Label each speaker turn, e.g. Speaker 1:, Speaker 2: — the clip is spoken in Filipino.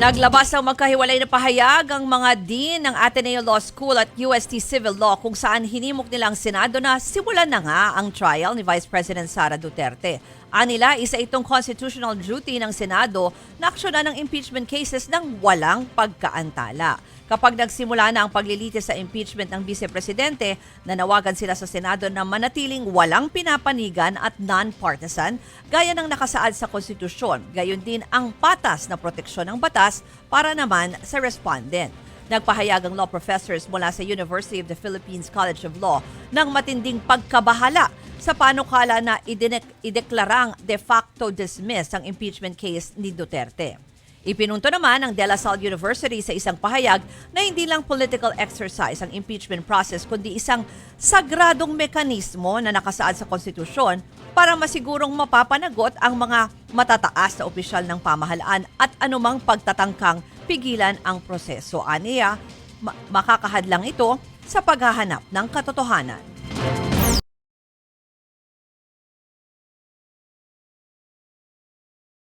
Speaker 1: Naglabas ng magkahiwalay na pahayag ang mga dean ng Ateneo Law School at UST Civil Law kung saan hinimok nilang Senado na simulan na nga ang trial ni Vice President Sara Duterte. Anila, isa itong constitutional duty ng Senado na aksyonan ng impeachment cases ng walang pagkaantala. Kapag nagsimula na ang paglilitis sa impeachment ng Vice Presidente, nanawagan sila sa Senado na manatiling walang pinapanigan at non-partisan gaya ng nakasaad sa konstitusyon. Gayon din ang patas na proteksyon ng batas para naman sa respondent. Nagpahayag ang law professors mula sa University of the Philippines College of Law ng matinding pagkabahala sa panukala na ideklarang de facto dismiss ang impeachment case ni Duterte. Ipinunto naman ng De La Salle University sa isang pahayag na hindi lang political exercise ang impeachment process kundi isang sagradong mekanismo na nakasaad sa konstitusyon para masigurong mapapanagot ang mga matataas na opisyal ng pamahalaan at anumang pagtatangkang pigilan ang proseso. Aniya, makakahadlang ito sa paghahanap ng katotohanan.